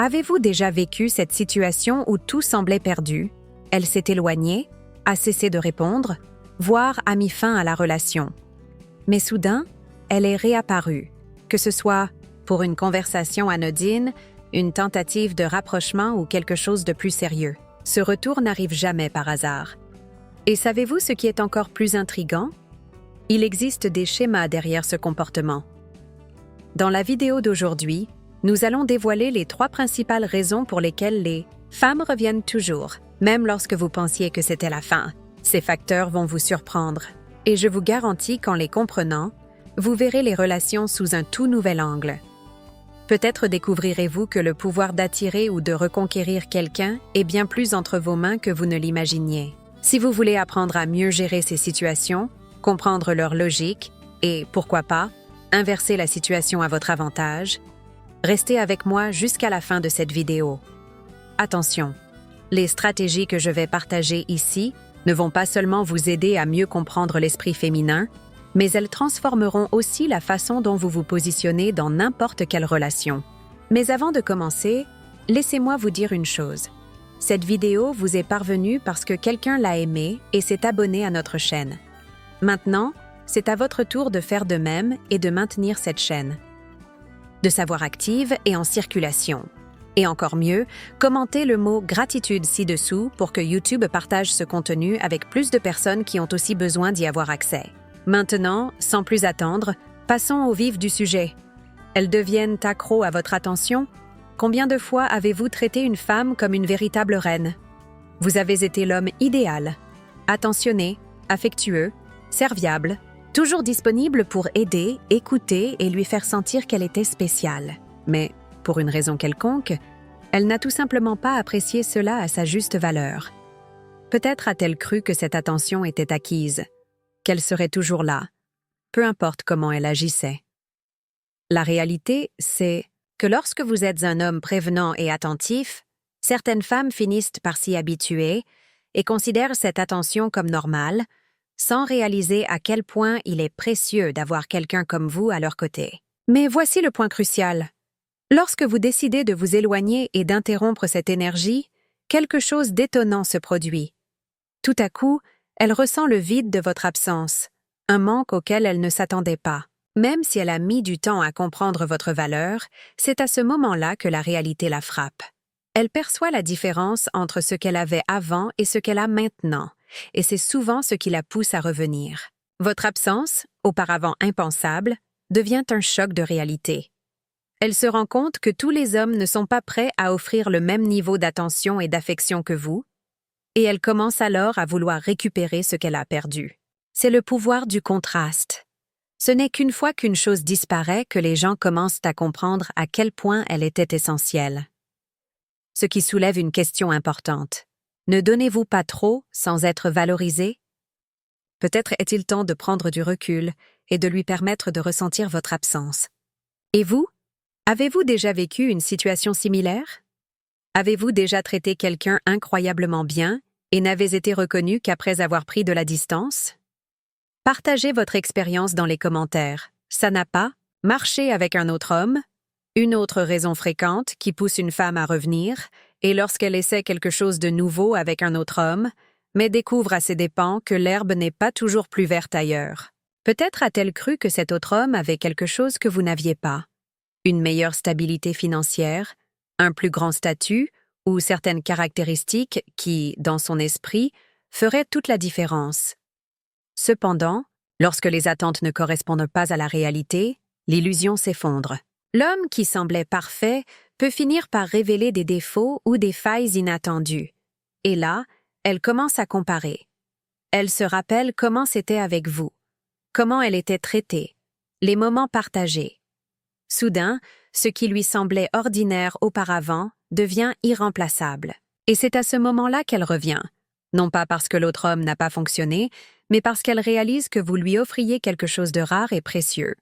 Avez-vous déjà vécu cette situation où tout semblait perdu? Elle s'est éloignée, a cessé de répondre, voire a mis fin à la relation. Mais soudain, elle est réapparue, que ce soit pour une conversation anodine, une tentative de rapprochement ou quelque chose de plus sérieux. Ce retour n'arrive jamais par hasard. Et savez-vous ce qui est encore plus intriguant? Il existe des schémas derrière ce comportement. Dans la vidéo d'aujourd'hui, nous allons dévoiler les 3 principales raisons pour lesquelles les femmes reviennent toujours, même lorsque vous pensiez que c'était la fin. Ces facteurs vont vous surprendre, et je vous garantis qu'en les comprenant, vous verrez les relations sous un tout nouvel angle. Peut-être découvrirez-vous que le pouvoir d'attirer ou de reconquérir quelqu'un est bien plus entre vos mains que vous ne l'imaginiez. Si vous voulez apprendre à mieux gérer ces situations, comprendre leur logique et, pourquoi pas, inverser la situation à votre avantage, restez avec moi jusqu'à la fin de cette vidéo. Attention, les stratégies que je vais partager ici ne vont pas seulement vous aider à mieux comprendre l'esprit féminin, mais elles transformeront aussi la façon dont vous vous positionnez dans n'importe quelle relation. Mais avant de commencer, laissez-moi vous dire une chose. Cette vidéo vous est parvenue parce que quelqu'un l'a aimée et s'est abonné à notre chaîne. Maintenant, c'est à votre tour de faire de même et de maintenir cette chaîne. De savoir active et en circulation. Et encore mieux, commentez le mot « gratitude » ci-dessous pour que YouTube partage ce contenu avec plus de personnes qui ont aussi besoin d'y avoir accès. Maintenant, sans plus attendre, passons au vif du sujet. Elles deviennent accros à votre attention? Combien de fois avez-vous traité une femme comme une véritable reine? Vous avez été l'homme idéal, attentionné, affectueux, serviable, toujours disponible pour aider, écouter et lui faire sentir qu'elle était spéciale. Mais, pour une raison quelconque, elle n'a tout simplement pas apprécié cela à sa juste valeur. Peut-être a-t-elle cru que cette attention était acquise, qu'elle serait toujours là, peu importe comment elle agissait. La réalité, c'est que lorsque vous êtes un homme prévenant et attentif, certaines femmes finissent par s'y habituer et considèrent cette attention comme normale, sans réaliser à quel point il est précieux d'avoir quelqu'un comme vous à leur côté. Mais voici le point crucial. Lorsque vous décidez de vous éloigner et d'interrompre cette énergie, quelque chose d'étonnant se produit. Tout à coup, elle ressent le vide de votre absence, un manque auquel elle ne s'attendait pas. Même si elle a mis du temps à comprendre votre valeur, c'est à ce moment-là que la réalité la frappe. Elle perçoit la différence entre ce qu'elle avait avant et ce qu'elle a maintenant, et c'est souvent ce qui la pousse à revenir. Votre absence, auparavant impensable, devient un choc de réalité. Elle se rend compte que tous les hommes ne sont pas prêts à offrir le même niveau d'attention et d'affection que vous, et elle commence alors à vouloir récupérer ce qu'elle a perdu. C'est le pouvoir du contraste. Ce n'est qu'une fois qu'une chose disparaît que les gens commencent à comprendre à quel point elle était essentielle. Ce qui soulève une question importante. Ne donnez-vous pas trop sans être valorisé? Peut-être est-il temps de prendre du recul et de lui permettre de ressentir votre absence. Et vous? Avez-vous déjà vécu une situation similaire? Avez-vous déjà traité quelqu'un incroyablement bien et n'avez été reconnu qu'après avoir pris de la distance? Partagez votre expérience dans les commentaires. Ça n'a pas marché avec un autre homme? Une autre raison fréquente qui pousse une femme à revenir est lorsqu'elle essaie quelque chose de nouveau avec un autre homme, mais découvre à ses dépens que l'herbe n'est pas toujours plus verte ailleurs. Peut-être a-t-elle cru que cet autre homme avait quelque chose que vous n'aviez pas. Une meilleure stabilité financière, un plus grand statut ou certaines caractéristiques qui, dans son esprit, feraient toute la différence. Cependant, lorsque les attentes ne correspondent pas à la réalité, l'illusion s'effondre. L'homme qui semblait parfait peut finir par révéler des défauts ou des failles inattendues. Et là, elle commence à comparer. Elle se rappelle comment c'était avec vous, comment elle était traitée, les moments partagés. Soudain, ce qui lui semblait ordinaire auparavant devient irremplaçable. Et c'est à ce moment-là qu'elle revient, non pas parce que l'autre homme n'a pas fonctionné, mais parce qu'elle réalise que vous lui offriez quelque chose de rare et précieux.